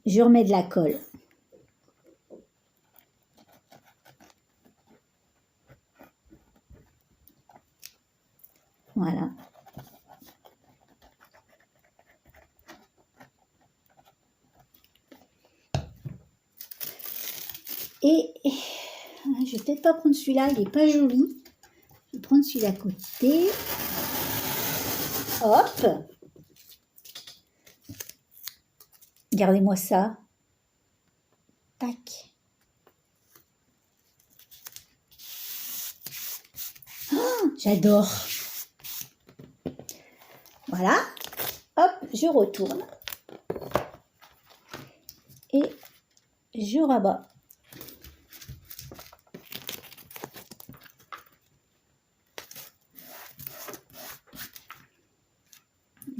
je remets de la colle. Voilà. Et je vais peut-être pas prendre celui-là, il n'est pas joli. Je vais prendre celui d'à côté. Hop. Regardez-moi ça. Tac. Oh, j'adore. Voilà. Hop, je retourne. Et je rabats.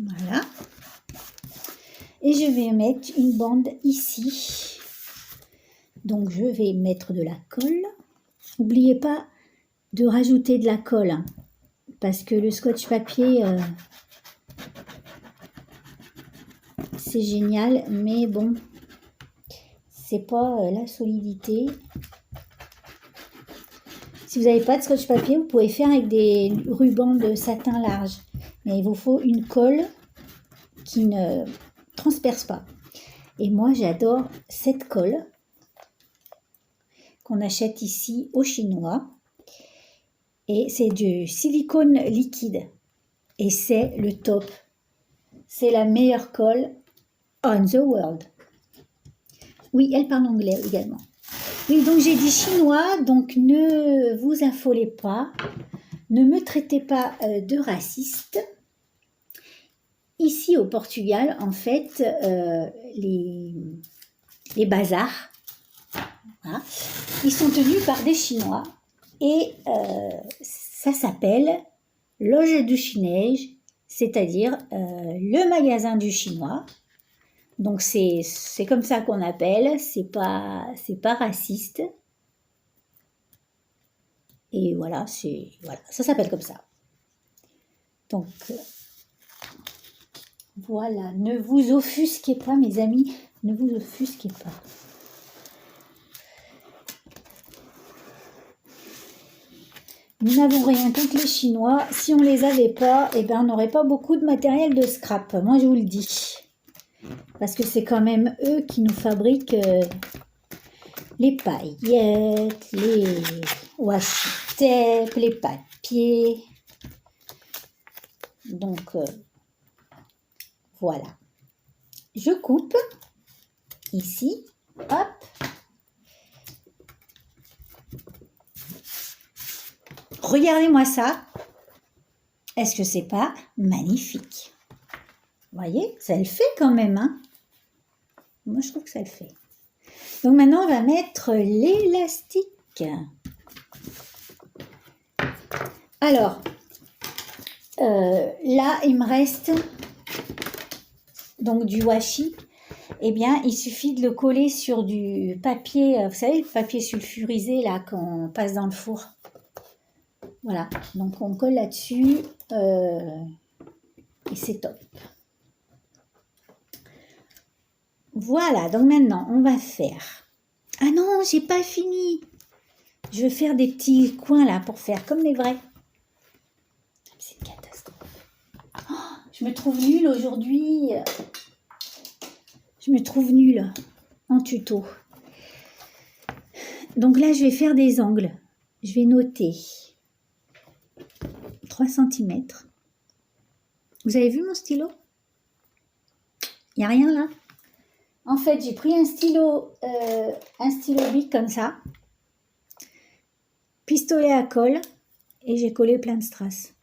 Voilà. Et je vais mettre une bande ici. Donc je vais mettre de la colle. N'oubliez pas de rajouter de la colle, hein, parce que le scotch papier, c'est génial, mais bon, c'est pas la solidité. Si vous n'avez pas de scotch papier, vous pouvez faire avec des rubans de satin large. Mais il vous faut une colle qui ne transperce pas. Et moi, j'adore cette colle qu'on achète ici au Chinois. Et c'est du silicone liquide. Et c'est le top. C'est la meilleure colle on the world. Oui, elle parle anglais également. Oui, donc j'ai dit chinois, donc ne vous affolez pas. Ne me traitez pas de raciste. Ici au Portugal, en fait, les bazars, voilà, ils sont tenus par des Chinois et ça s'appelle loge du chinês, c'est-à-dire le magasin du Chinois. Donc c'est comme ça qu'on appelle, c'est pas raciste. Et voilà, voilà, ça s'appelle comme ça. Donc voilà, ne vous offusquez pas, mes amis, ne vous offusquez pas. Nous n'avons rien contre les Chinois. Si on ne les avait pas, eh ben, on n'aurait pas beaucoup de matériel de scrap. Moi, je vous le dis. Parce que c'est quand même eux qui nous fabriquent les paillettes, les washi tape, les papiers. Donc, voilà. Je coupe ici. Hop. Regardez-moi ça. Est-ce que c'est pas magnifique? Vous voyez, ça le fait quand même, hein? Moi, je trouve que ça le fait. Donc maintenant, on va mettre l'élastique. Alors, là, il me reste donc du washi. Eh bien, il suffit de le coller sur du papier, vous savez, le papier sulfurisé, là, qu'on passe dans le four. Voilà, donc on colle là-dessus et c'est top. Voilà, donc maintenant, on va faire... Ah non, j'ai pas fini. Je vais faire des petits coins là pour faire comme les vrais. C'est une catastrophe. Oh, je me trouve nulle aujourd'hui. Je me trouve nulle en tuto. Donc là, je vais faire des angles. Je vais noter 3 cm. Vous avez vu mon stylo? Il n'y a rien là? En fait, j'ai pris un stylo bic comme ça, pistolet à colle, et j'ai collé plein de strass.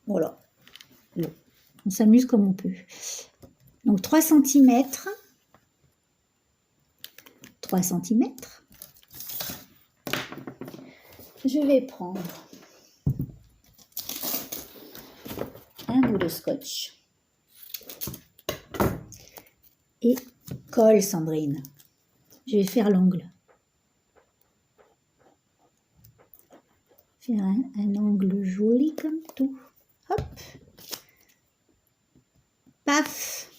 Voilà. On s'amuse comme on peut. Donc 3 cm. 3 cm. Je vais prendre un bout de scotch. Et colle, Sandrine. Je vais faire l'angle. Faire un angle joli comme tout. Hop. Paf.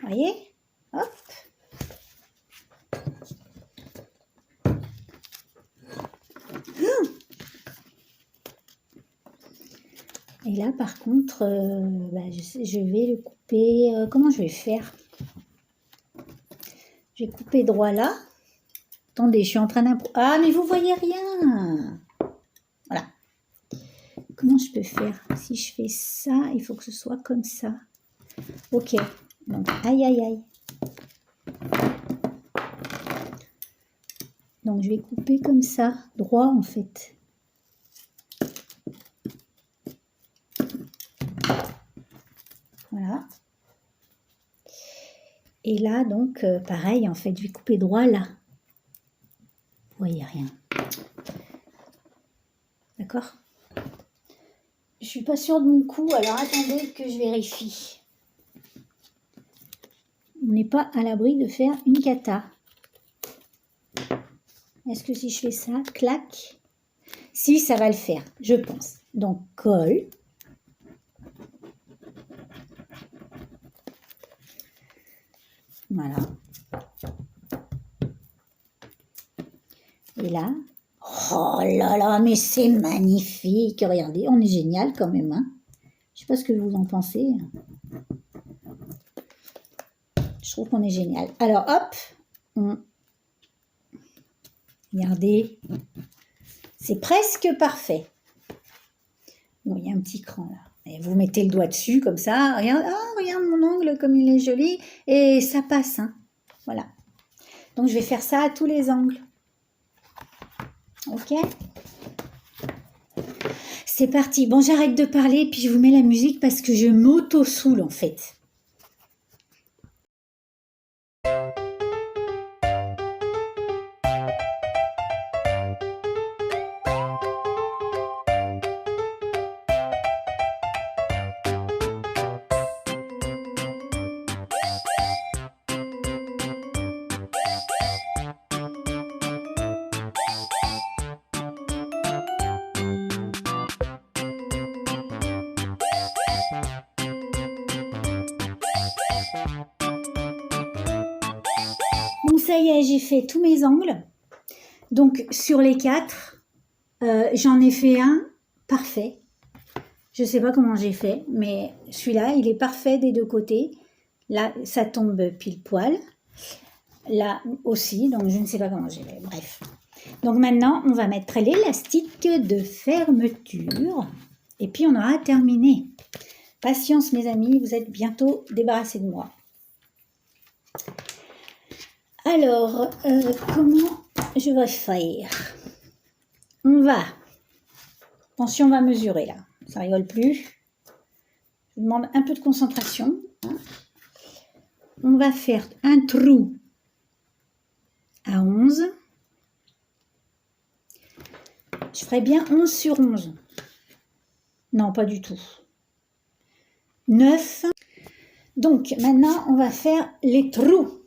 Voyez? Hop. Et là, par contre, je vais le couper. Comment je vais faire? Je vais couper droit là. Attendez, je suis en train d'improviser. Ah, mais vous voyez rien. Voilà. Comment je peux faire? Si je fais ça, il faut que ce soit comme ça. Ok. Donc, aïe, aïe, aïe. Donc, je vais couper comme ça, droit en fait. Voilà. Et là, donc, pareil, en fait, je vais couper droit là. Vous voyez rien. D'accord? Je suis pas sûre de mon coup, alors attendez que je vérifie. On n'est pas à l'abri de faire une cata. Est-ce que si je fais ça, clac? Si, ça va le faire, je pense. Donc, colle. Voilà. Et là, oh là là, mais c'est magnifique. Regardez, on est génial quand même. Hein. Je sais pas ce que vous en pensez. Je trouve qu'on est génial. Alors, hop. Regardez. C'est presque parfait. Bon, il y a un petit cran là. Et vous mettez le doigt dessus comme ça. Regarde, oh, regarde mon ongle comme il est joli. Et ça passe. Hein. Voilà. Donc, je vais faire ça à tous les angles. Ok? C'est parti. Bon, j'arrête de parler, puis je vous mets la musique parce que je m'auto-soule en fait. Bon, ça y est, j'ai fait tous mes angles. Donc, sur les 4, j'en ai fait un parfait. Je ne sais pas comment j'ai fait, mais celui-là, il est parfait des deux côtés. Là, ça tombe pile poil. Là aussi, donc je ne sais pas comment j'ai fait. Bref. Donc maintenant, on va mettre l'élastique de fermeture. Et puis, on aura terminé. Patience, mes amis, vous êtes bientôt débarrassés de moi. Alors, comment je vais faire? Attention, on va mesurer là, ça rigole plus. Je vous demande un peu de concentration. Hein. On va faire un trou à 11. Je ferai bien 11 sur 11. Non, pas du tout. 9. Donc, maintenant, on va faire les trous.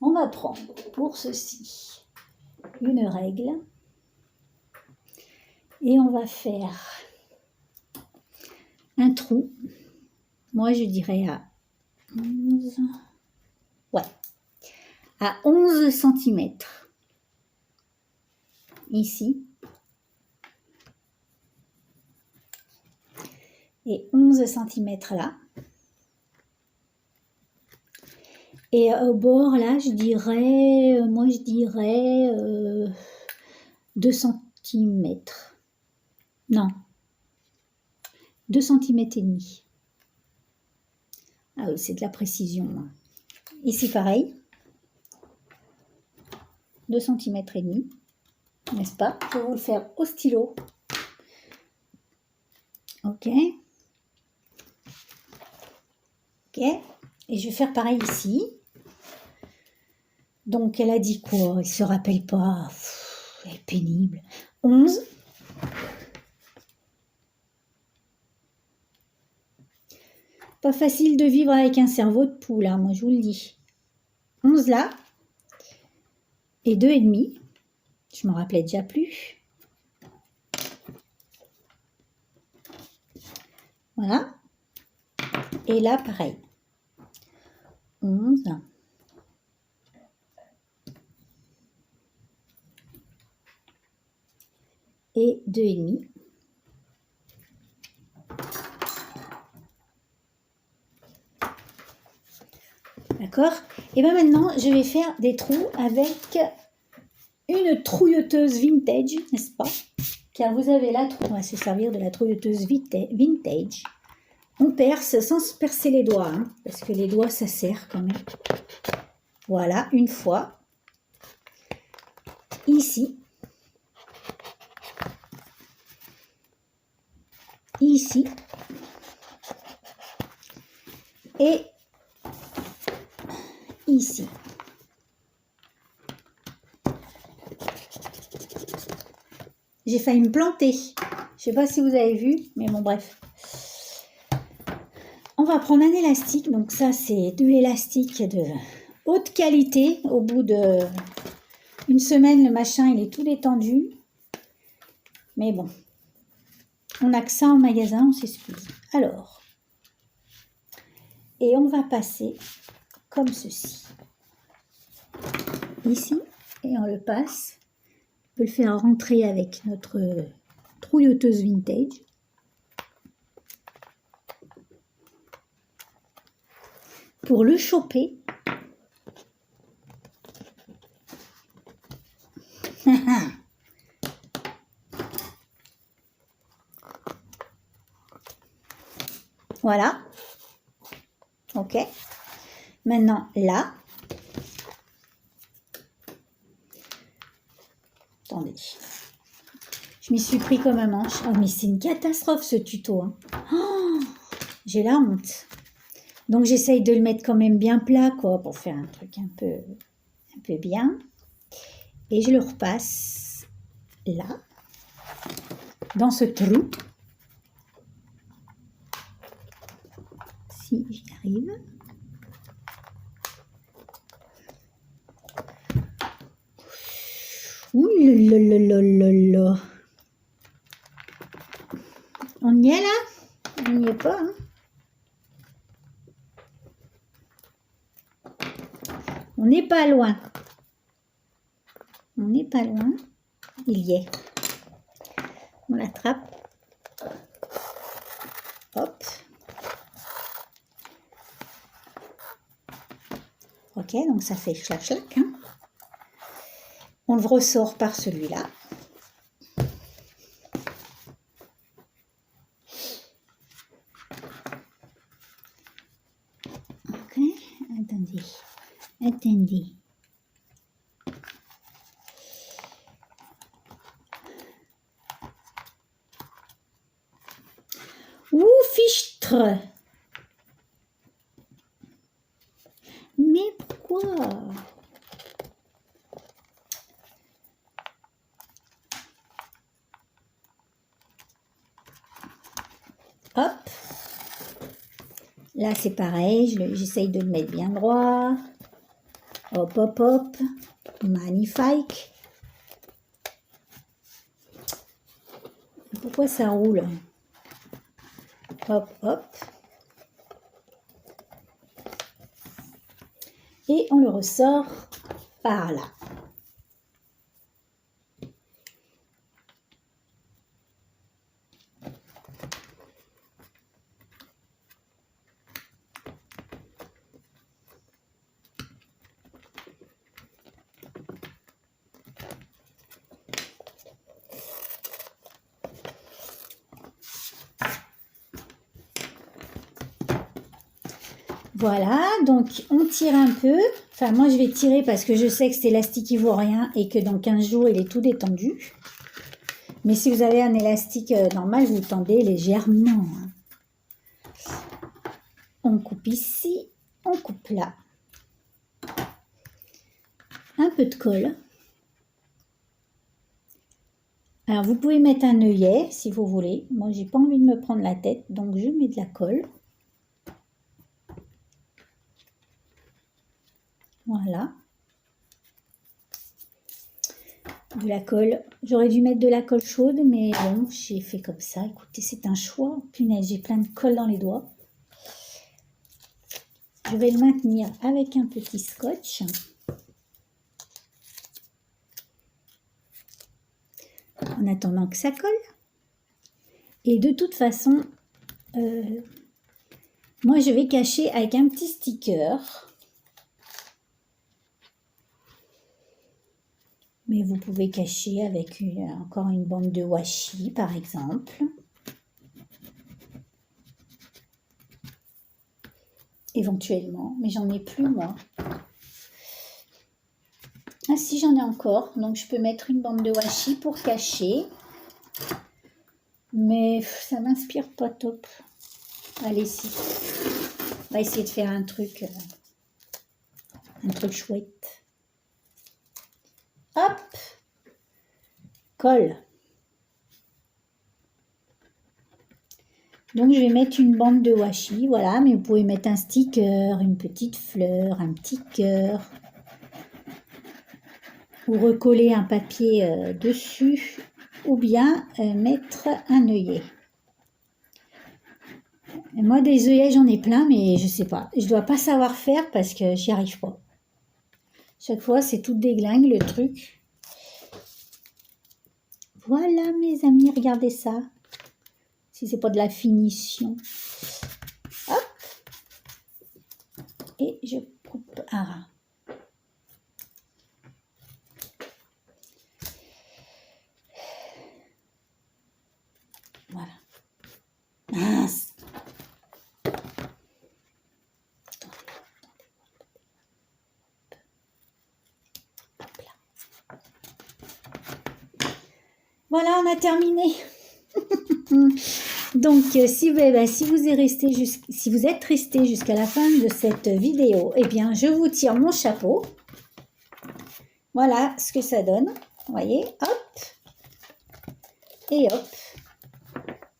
On va prendre pour ceci une règle et on va faire un trou. Moi, je dirais à 11, ouais, à 11 cm. Ici. Et 11 cm là. Et au bord, là, je dirais 2 cm. Non, 2 cm et demi. Ah oui, c'est de la précision. Hein. Ici, pareil. 2 cm et demi. N'est-ce pas? Je vais vous le faire au stylo. Ok. Ok. Et je vais faire pareil ici. Donc, elle a dit quoi? Elle ne se rappelle pas. Elle est pénible. 11. Pas facile de vivre avec un cerveau de poule, hein, moi je vous le dis. 11 là. Et 2,5. Je ne me rappelais déjà plus. Voilà. Et là, pareil. 11 et 2,5. D'accord? Et bien maintenant, je vais faire des trous avec une trouilleuse vintage, n'est-ce pas? Car vous avez la trouille, on va se servir de la trouilleuse vintage. On perce sans se percer les doigts, hein, parce que les doigts, ça sert quand même. Voilà, une fois. Ici. Ici. Et ici. J'ai failli me planter. Je ne sais pas si vous avez vu, mais bon, bref. On va prendre un élastique. Donc ça, c'est de l'élastique de haute qualité. Au bout d'une semaine, le machin, il est tout détendu. Mais bon, on n'a que ça en magasin, on s'excuse. Alors, et on va passer comme ceci. Ici, et on le passe. On peut le faire rentrer avec notre trouilleuse vintage. Pour le choper, voilà. Ok. Maintenant, là. Attendez. Je m'y suis pris comme un manche. Oh, mais c'est une catastrophe ce tuto. Hein. Oh, j'ai la honte. Donc, j'essaye de le mettre quand même bien plat, quoi, pour faire un truc un peu bien. Et je le repasse là, dans ce trou. Si j'y arrive. Ouh là là là là là. On y est là? On n'y est pas, hein? On n'est pas loin. On n'est pas loin. Il y est. On l'attrape. Hop. Ok, donc ça fait chlac-chlac. Hein. On le ressort par celui-là. Ok, attendez. Attendez. Ouh, fichtre! Mais pourquoi? Hop. Là, c'est pareil. J'essaye de le mettre bien droit. Hop, hop, hop. Magnifique. Pourquoi ça roule? Hop, hop. Et on le ressort par là. Voilà, donc on tire un peu. Enfin, moi, je vais tirer parce que je sais que cet élastique ivoirien et que dans 15 jours, il est tout détendu. Mais si vous avez un élastique normal, vous tendez légèrement. On coupe ici, on coupe là. Un peu de colle. Alors, vous pouvez mettre un œillet si vous voulez. Moi, j'ai pas envie de me prendre la tête, donc je mets de la colle. Voilà. De la colle. J'aurais dû mettre de la colle chaude, mais bon, j'ai fait comme ça. Écoutez, c'est un choix. Punaise, j'ai plein de colle dans les doigts. Je vais le maintenir avec un petit scotch. En attendant que ça colle. Et de toute façon, moi je vais cacher avec un petit sticker. Mais vous pouvez cacher avec encore une bande de washi par exemple. Éventuellement, mais j'en ai plus moi. Ah si, j'en ai encore, donc je peux mettre une bande de washi pour cacher. Mais ça m'inspire pas top. Allez, si. On va essayer de faire un truc chouette. Hop, colle. Donc je vais mettre une bande de washi, voilà, mais vous pouvez mettre un sticker, une petite fleur, un petit cœur. Ou recoller un papier dessus, ou bien mettre un œillet. Et moi des œillets j'en ai plein, mais je sais pas. Je dois pas savoir faire parce que j'y arrive pas. Chaque fois c'est tout déglingue le truc. Voilà mes amis, regardez ça. Si c'est pas de la finition. Hop. Et je coupe un ras. Voilà. Mince. Voilà, on a terminé. Donc, si vous êtes resté jusqu'à la fin de cette vidéo, eh bien, je vous tire mon chapeau. Voilà ce que ça donne. Vous voyez, hop. Et hop.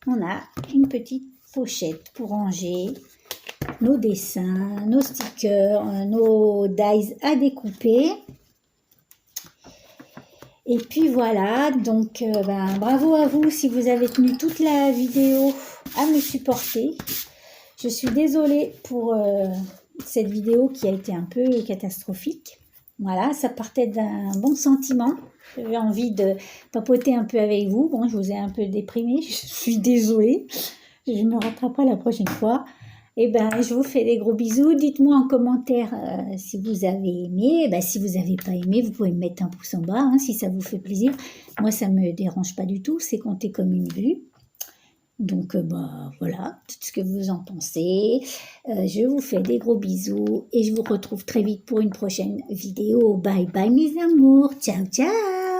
On a une petite pochette pour ranger nos dessins, nos stickers, nos dies à découper. Et puis voilà, donc bravo à vous si vous avez tenu toute la vidéo à me supporter. Je suis désolée pour cette vidéo qui a été un peu catastrophique. Voilà, ça partait d'un bon sentiment. J'avais envie de papoter un peu avec vous. Bon, je vous ai un peu déprimée, je suis désolée. Je me rattraperai la prochaine fois. Et je vous fais des gros bisous. Dites-moi en commentaire si vous avez aimé. Si vous n'avez pas aimé, vous pouvez me mettre un pouce en bas hein, si ça vous fait plaisir. Moi, ça ne me dérange pas du tout. C'est compté comme une vue. Donc, voilà, tout ce que vous en pensez. Je vous fais des gros bisous et je vous retrouve très vite pour une prochaine vidéo. Bye bye mes amours. Ciao, ciao.